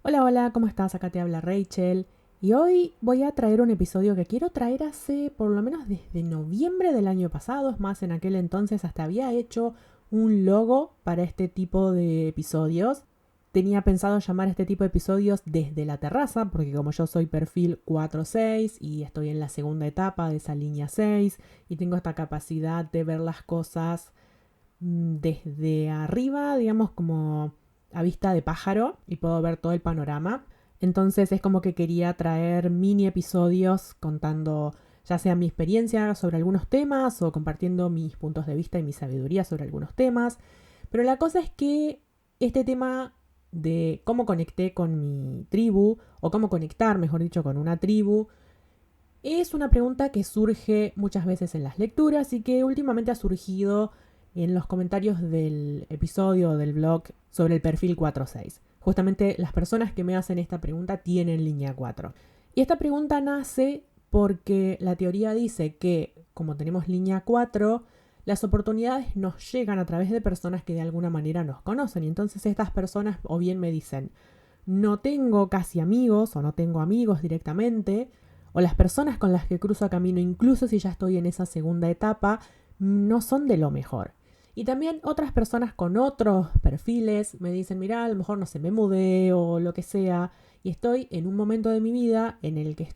Hola, hola, ¿cómo estás? Acá te habla Rachel. Y hoy voy a traer un episodio que quiero traer hace por lo menos desde noviembre del año pasado. Es más, en aquel entonces hasta había hecho un logo para este tipo de episodios. Tenía pensado llamar este tipo de episodios desde la terraza, porque como yo soy perfil 4-6 y estoy en la segunda etapa de esa línea 6 y tengo esta capacidad de ver las cosas desde arriba, digamos como a vista de pájaro y puedo ver todo el panorama. Entonces es como que quería traer mini episodios contando ya sea mi experiencia sobre algunos temas o compartiendo mis puntos de vista y mi sabiduría sobre algunos temas. Pero la cosa es que este tema de cómo conecté con mi tribu o cómo conectar, mejor dicho, con una tribu, es una pregunta que surge muchas veces en las lecturas y que últimamente ha surgido en los comentarios del episodio del blog sobre el perfil 4-6. Justamente las personas que me hacen esta pregunta tienen línea 4. Y esta pregunta nace porque la teoría dice que, como tenemos línea 4, las oportunidades nos llegan a través de personas que de alguna manera nos conocen. Y entonces estas personas o bien me dicen, no tengo casi amigos o no tengo amigos directamente, o las personas con las que cruzo camino, incluso si ya estoy en esa segunda etapa, no son de lo mejor. Y también otras personas con otros perfiles me dicen, mira, a lo mejor no sé, me mudé o lo que sea, y estoy en un momento de mi vida en el que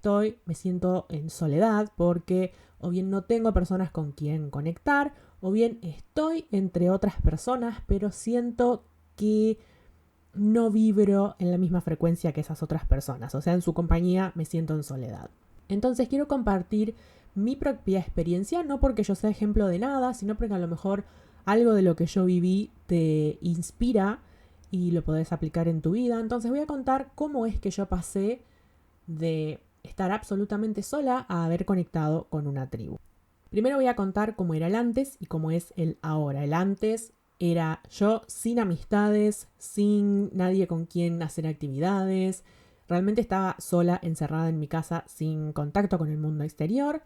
me siento en soledad porque o bien no tengo personas con quien conectar, o bien estoy entre otras personas, pero siento que no vibro en la misma frecuencia que esas otras personas, o sea, en su compañía me siento en soledad. Entonces quiero compartir mi propia experiencia, no porque yo sea ejemplo de nada, sino porque a lo mejor algo de lo que yo viví te inspira y lo podés aplicar en tu vida. Entonces voy a contar cómo es que yo pasé de estar absolutamente sola a haber conectado con una tribu. Primero voy a contar cómo era el antes y cómo es el ahora. El antes era yo sin amistades, sin nadie con quien hacer actividades. Realmente estaba sola, encerrada en mi casa, sin contacto con el mundo exterior.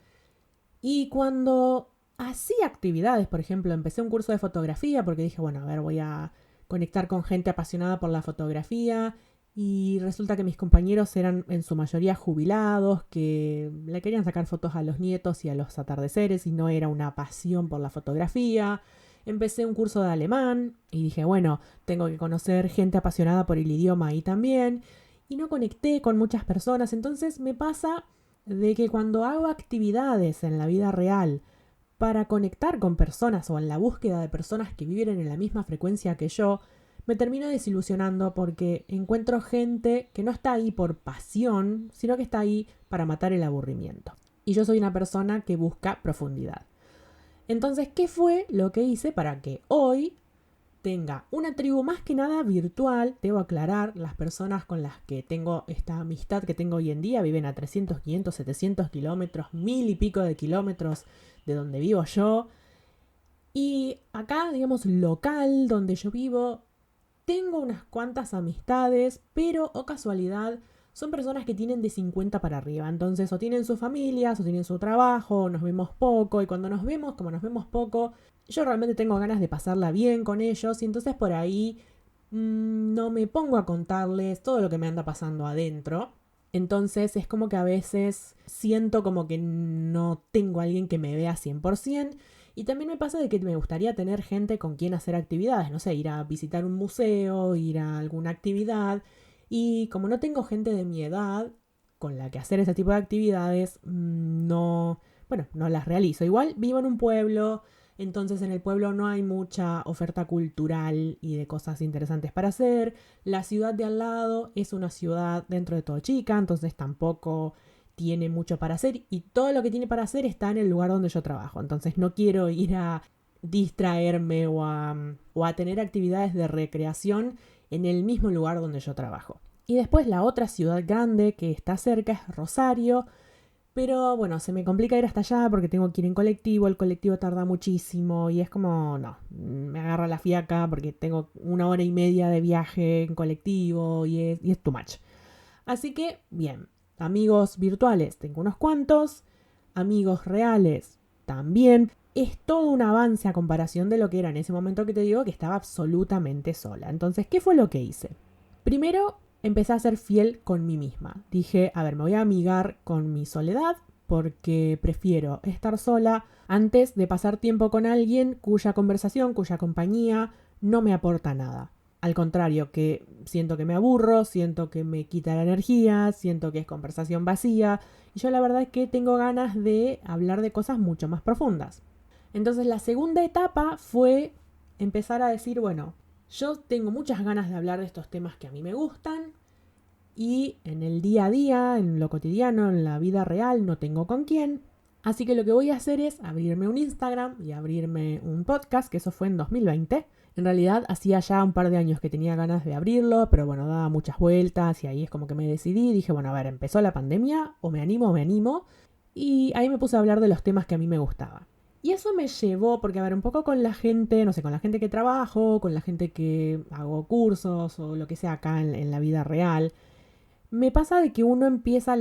Y cuando hacía actividades, por ejemplo, empecé un curso de fotografía porque dije, bueno, a ver, voy a conectar con gente apasionada por la fotografía y resulta que mis compañeros eran en su mayoría jubilados, que le querían sacar fotos a los nietos y a los atardeceres y no era una pasión por la fotografía. Empecé un curso de alemán y dije, bueno, tengo que conocer gente apasionada por el idioma ahí también. Y no conecté con muchas personas, entonces me pasa de que cuando hago actividades en la vida real para conectar con personas o en la búsqueda de personas que viven en la misma frecuencia que yo, me termino desilusionando porque encuentro gente que no está ahí por pasión, sino que está ahí para matar el aburrimiento. Y yo soy una persona que busca profundidad. Entonces, ¿qué fue lo que hice para que hoy tenga una tribu más que nada virtual? Debo aclarar, las personas con las que tengo esta amistad que tengo hoy en día viven a 300, 500, 700 kilómetros, 1000 y pico de kilómetros de donde vivo yo. Y acá, digamos, local, donde yo vivo, tengo unas cuantas amistades, pero, o casualidad, son personas que tienen de 50 para arriba. Entonces, o tienen sus familias, o tienen su trabajo, o nos vemos poco. Y cuando nos vemos, como nos vemos poco, yo realmente tengo ganas de pasarla bien con ellos. Y entonces por ahí no me pongo a contarles todo lo que me anda pasando adentro. Entonces es como que a veces siento como que no tengo a alguien que me vea 100%. Y también me pasa de que me gustaría tener gente con quien hacer actividades, no sé, ir a visitar un museo, ir a alguna actividad. Y como no tengo gente de mi edad con la que hacer ese tipo de actividades, no, bueno, no las realizo. Igual vivo en un pueblo, entonces en el pueblo no hay mucha oferta cultural y de cosas interesantes para hacer. La ciudad de al lado es una ciudad dentro de todo chica, entonces tampoco tiene mucho para hacer y todo lo que tiene para hacer está en el lugar donde yo trabajo. Entonces no quiero ir a distraerme o a tener actividades de recreación en el mismo lugar donde yo trabajo. Y después la otra ciudad grande que está cerca es Rosario, pero bueno, se me complica ir hasta allá porque tengo que ir en colectivo, el colectivo tarda muchísimo y es como, no, me agarra la fiaca porque tengo 1 hora y media de viaje en colectivo y es too much. Así que, bien, amigos virtuales tengo unos cuantos, amigos reales también. Es todo un avance a comparación de lo que era en ese momento que te digo que estaba absolutamente sola. Entonces, ¿qué fue lo que hice? Primero, empecé a ser fiel con mí misma. Dije, a ver, me voy a amigar con mi soledad porque prefiero estar sola antes de pasar tiempo con alguien cuya conversación, cuya compañía no me aporta nada. Al contrario, que siento que me aburro, siento que me quita la energía, siento que es conversación vacía. Y yo la verdad es que tengo ganas de hablar de cosas mucho más profundas. Entonces la segunda etapa fue empezar a decir, bueno, yo tengo muchas ganas de hablar de estos temas que a mí me gustan y en el día a día, en lo cotidiano, en la vida real, no tengo con quién. Así que lo que voy a hacer es abrirme un Instagram y abrirme un podcast, que eso fue en 2020. En realidad hacía ya un par de años que tenía ganas de abrirlo, pero bueno, daba muchas vueltas y ahí es como que me decidí. Dije, bueno, a ver, empezó la pandemia, o me animo o me animo. Y ahí me puse a hablar de los temas que a mí me gustaban. Y eso me llevó, porque a ver, un poco con la gente, no sé, con la gente que trabajo, con la gente que hago cursos o lo que sea acá en la vida real, me pasa de que uno empieza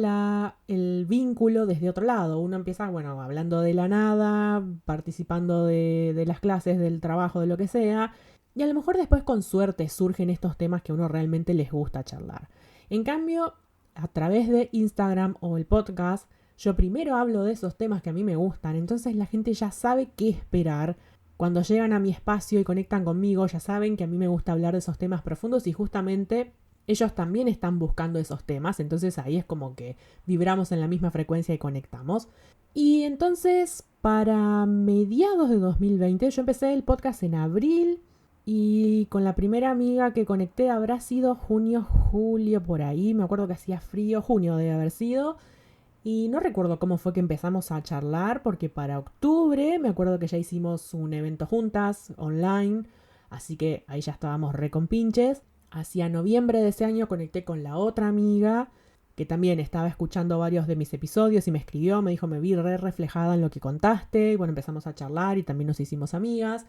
el vínculo desde otro lado. Uno empieza, bueno, hablando de la nada, participando de las clases, del trabajo, de lo que sea. Y a lo mejor después con suerte surgen estos temas que a uno realmente les gusta charlar. En cambio, a través de Instagram o el podcast, yo primero hablo de esos temas que a mí me gustan. Entonces la gente ya sabe qué esperar. Cuando llegan a mi espacio y conectan conmigo, ya saben que a mí me gusta hablar de esos temas profundos y justamente ellos también están buscando esos temas, entonces ahí es como que vibramos en la misma frecuencia y conectamos. Y entonces, para mediados de 2020, yo empecé el podcast en abril y con la primera amiga que conecté habrá sido junio, julio, por ahí. Me acuerdo que hacía frío, junio debe haber sido. Y no recuerdo cómo fue que empezamos a charlar, porque para octubre me acuerdo que ya hicimos un evento juntas, online, así que ahí ya estábamos re con pinches. Hacia noviembre de ese año conecté con la otra amiga, que también estaba escuchando varios de mis episodios y me escribió, me dijo, me vi re reflejada en lo que contaste, y bueno, empezamos a charlar y también nos hicimos amigas.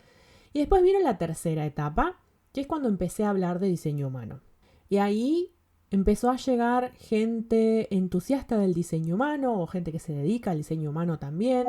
Y después vino la tercera etapa, que es cuando empecé a hablar de diseño humano. Y ahí empezó a llegar gente entusiasta del diseño humano o gente que se dedica al diseño humano también,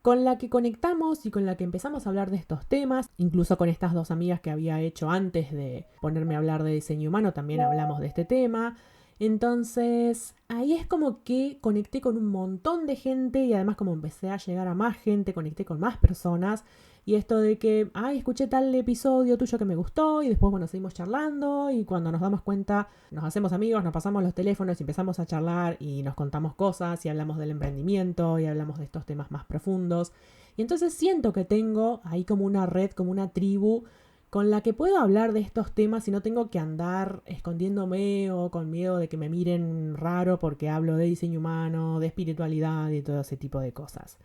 con la que conectamos y con la que empezamos a hablar de estos temas. Incluso con estas dos amigas que había hecho antes de ponerme a hablar de diseño humano también hablamos de este tema. Entonces ahí es como que conecté con un montón de gente y además como empecé a llegar a más gente, conecté con más personas. Y esto de que, ay, escuché tal episodio tuyo que me gustó y después, bueno, seguimos charlando y cuando nos damos cuenta nos hacemos amigos, nos pasamos los teléfonos y empezamos a charlar y nos contamos cosas y hablamos del emprendimiento y hablamos de estos temas más profundos. Y entonces siento que tengo ahí como una red, como una tribu con la que puedo hablar de estos temas y no tengo que andar escondiéndome o con miedo de que me miren raro porque hablo de diseño humano, de espiritualidad y todo ese tipo de cosas.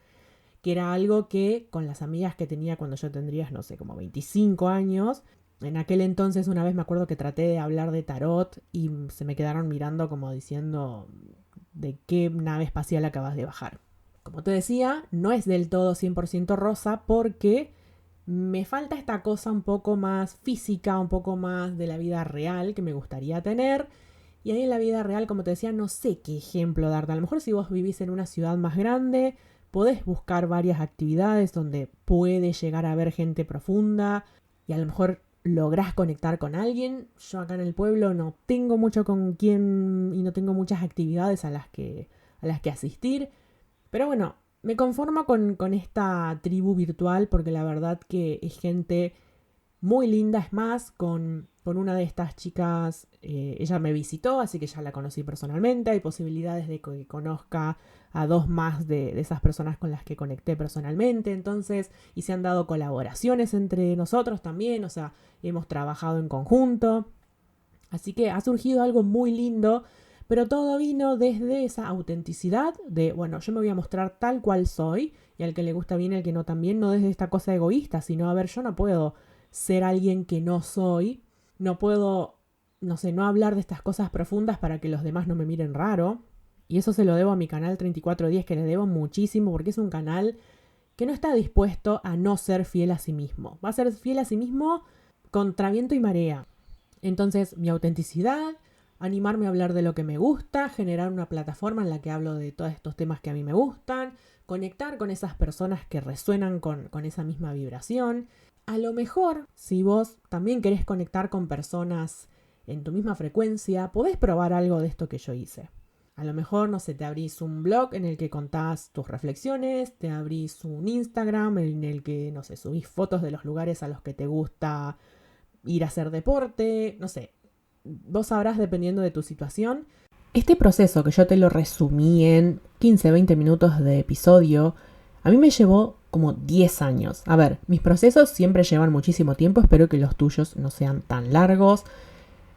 Que era algo que con las amigas que tenía cuando yo tendría, no sé, como 25 años, en aquel entonces una vez me acuerdo que traté de hablar de tarot y se me quedaron mirando como diciendo de qué nave espacial acabas de bajar. Como te decía, no es del todo 100% rosa porque me falta esta cosa un poco más física, un poco más de la vida real que me gustaría tener. Y ahí en la vida real, como te decía, no sé qué ejemplo darte. A lo mejor si vos vivís en una ciudad más grande, podés buscar varias actividades donde puede llegar a haber gente profunda y a lo mejor lográs conectar con alguien. Yo acá en el pueblo no tengo mucho con quién y no tengo muchas actividades a las que asistir. Pero bueno, me conformo con esta tribu virtual porque la verdad que es gente muy linda. Es más, con una de estas chicas, ella me visitó, así que ya la conocí personalmente. Hay posibilidades de que conozca a dos más de esas personas con las que conecté personalmente. Entonces, y se han dado colaboraciones entre nosotros también, o sea, hemos trabajado en conjunto. Así que ha surgido algo muy lindo, pero todo vino desde esa autenticidad de, bueno, yo me voy a mostrar tal cual soy, y al que le gusta bien, al que no también, no desde esta cosa egoísta, sino, a ver, yo no puedo ser alguien que no soy, no puedo, no sé, no hablar de estas cosas profundas para que los demás no me miren raro. Y eso se lo debo a mi canal 3410, que le debo muchísimo, porque es un canal que no está dispuesto a no ser fiel a sí mismo. Va a ser fiel a sí mismo contra viento y marea. Entonces, mi autenticidad, animarme a hablar de lo que me gusta, generar una plataforma en la que hablo de todos estos temas que a mí me gustan, conectar con esas personas que resuenan con esa misma vibración. A lo mejor, si vos también querés conectar con personas en tu misma frecuencia, podés probar algo de esto que yo hice. A lo mejor, no sé, te abrís un blog en el que contás tus reflexiones, te abrís un Instagram en el que, no sé, subís fotos de los lugares a los que te gusta ir a hacer deporte, no sé, vos sabrás dependiendo de tu situación. Este proceso que yo te lo resumí en 15-20 minutos de episodio, a mí me llevó como 10 años. A ver, mis procesos siempre llevan muchísimo tiempo, espero que los tuyos no sean tan largos.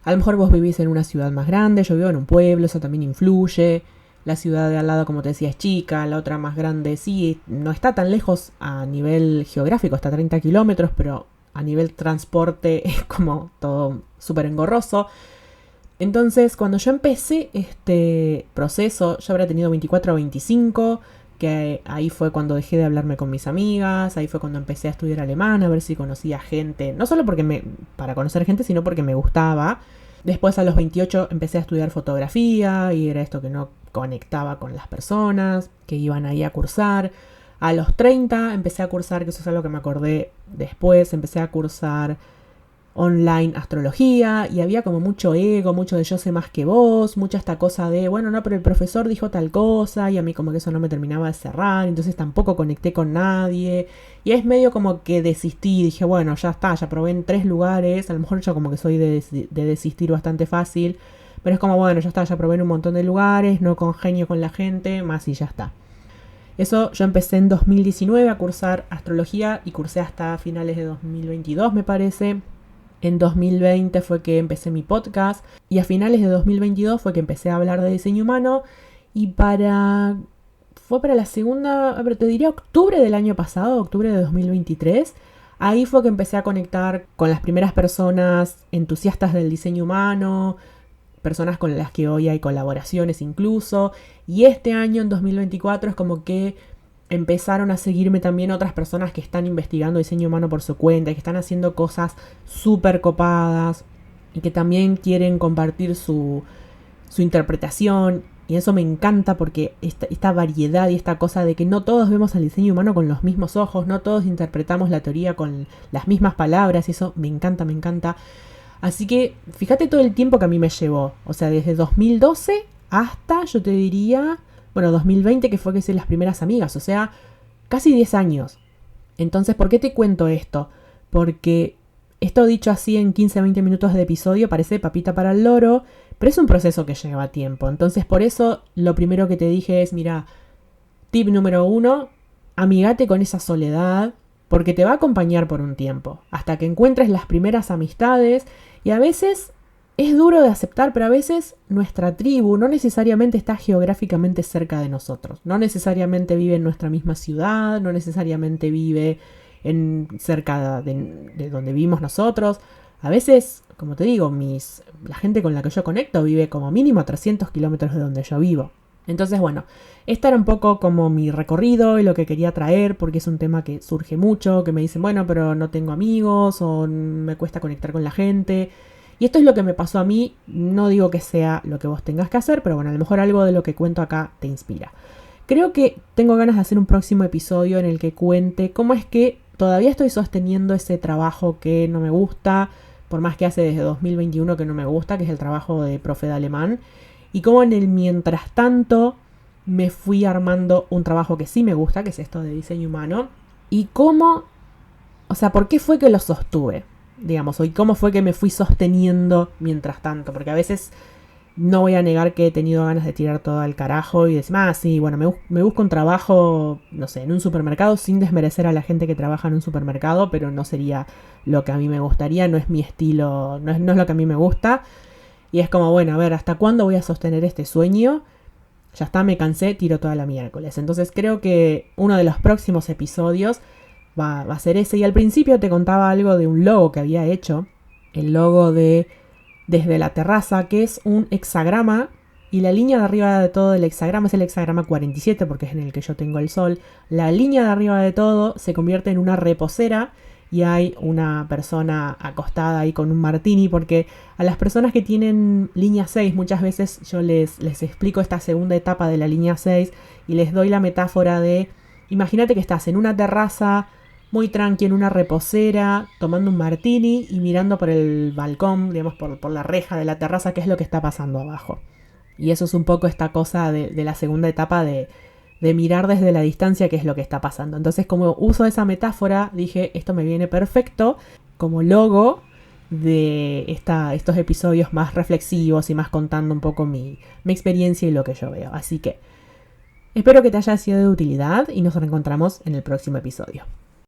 A lo mejor vos vivís en una ciudad más grande, yo vivo en un pueblo, eso también influye. La ciudad de al lado, como te decía, es chica, la otra más grande sí, no está tan lejos a nivel geográfico, está a 30 kilómetros, pero a nivel transporte es como todo súper engorroso. Entonces, cuando yo empecé este proceso, yo habría tenido 24 o 25, que ahí fue cuando dejé de hablarme con mis amigas, ahí fue cuando empecé a estudiar alemán, a ver si conocía gente, no solo para conocer gente, sino porque me gustaba. Después a los 28 empecé a estudiar fotografía y era esto que no conectaba con las personas que iban ahí a cursar. A los 30 empecé a cursar, que eso es algo que me acordé después, empecé a cursar online astrología y había como mucho ego, mucho de yo sé más que vos, mucha esta cosa de, bueno, no, pero el profesor dijo tal cosa y a mí como que eso no me terminaba de cerrar, entonces tampoco conecté con nadie y es medio como que desistí, dije, bueno, ya está, ya probé en 3 lugares, a lo mejor yo como que soy de desistir bastante fácil, pero es como, bueno, ya está, ya probé en un montón de lugares, no congenio con la gente, más y ya está. Eso yo empecé en 2019 a cursar astrología y cursé hasta finales de 2022 me parece. En 2020 fue que empecé mi podcast y a finales de 2022 fue que empecé a hablar de diseño humano y fue para la segunda, te diría octubre del año pasado, octubre de 2023. Ahí fue que empecé a conectar con las primeras personas entusiastas del diseño humano, personas con las que hoy hay colaboraciones incluso. Y este año, en 2024, es como que empezaron a seguirme también otras personas que están investigando diseño humano por su cuenta y que están haciendo cosas súper copadas y que también quieren compartir su interpretación. Y eso me encanta porque esta variedad y esta cosa de que no todos vemos al diseño humano con los mismos ojos, no todos interpretamos la teoría con las mismas palabras, y eso me encanta, me encanta. Así que fíjate todo el tiempo que a mí me llevó, o sea, desde 2012 hasta, yo te diría, bueno, 2020 que fue que hice las primeras amigas, o sea, casi 10 años. Entonces, ¿por qué te cuento esto? Porque esto dicho así en 15-20 minutos de episodio parece papita para el loro, pero es un proceso que lleva tiempo. Entonces, por eso lo primero que te dije es, mira, tip número 1, amigate con esa soledad, porque te va a acompañar por un tiempo, hasta que encuentres las primeras amistades, y a veces es duro de aceptar, pero a veces nuestra tribu no necesariamente está geográficamente cerca de nosotros, no necesariamente vive en nuestra misma ciudad, no necesariamente vive cerca de donde vivimos nosotros. A veces, como te digo, la gente con la que yo conecto vive como mínimo a 300 kilómetros de donde yo vivo. Entonces, bueno, este era un poco como mi recorrido y lo que quería traer, porque es un tema que surge mucho, que me dicen, bueno, pero no tengo amigos o me cuesta conectar con la gente. Y esto es lo que me pasó a mí, no digo que sea lo que vos tengas que hacer, pero bueno, a lo mejor algo de lo que cuento acá te inspira. Creo que tengo ganas de hacer un próximo episodio en el que cuente cómo es que todavía estoy sosteniendo ese trabajo que no me gusta, por más que hace desde 2021 que no me gusta, que es el trabajo de profe de alemán, y cómo en el mientras tanto me fui armando un trabajo que sí me gusta, que es esto de diseño humano, y cómo, o sea, por qué fue que lo sostuve, digamos, y cómo fue que me fui sosteniendo mientras tanto, porque a veces no voy a negar que he tenido ganas de tirar todo al carajo y decir, sí, bueno, me busco un trabajo, no sé, en un supermercado, sin desmerecer a la gente que trabaja en un supermercado, pero no sería lo que a mí me gustaría, no es mi estilo, no es lo que a mí me gusta. Y es como, bueno, a ver, ¿hasta cuándo voy a sostener este sueño? Ya está, me cansé, tiro toda la miércoles. Entonces creo que uno de los próximos episodios va a ser ese. Y al principio te contaba algo de un logo que había hecho. El logo de Desde la Terraza, que es un hexagrama. Y la línea de arriba de todo del hexagrama es el hexagrama 47, porque es en el que yo tengo el sol. La línea de arriba de todo se convierte en una reposera. Y hay una persona acostada ahí con un martini, porque a las personas que tienen línea 6 muchas veces yo les explico esta segunda etapa de la línea 6 y les doy la metáfora de, imagínate que estás en una terraza muy tranqui en una reposera, tomando un martini y mirando por el balcón, digamos, por la reja de la terraza, qué es lo que está pasando abajo. Y eso es un poco esta cosa de la segunda etapa de mirar desde la distancia qué es lo que está pasando. Entonces, como uso esa metáfora, dije, esto me viene perfecto como logo de estos episodios más reflexivos y más contando un poco mi experiencia y lo que yo veo. Así que espero que te haya sido de utilidad y nos reencontramos en el próximo episodio.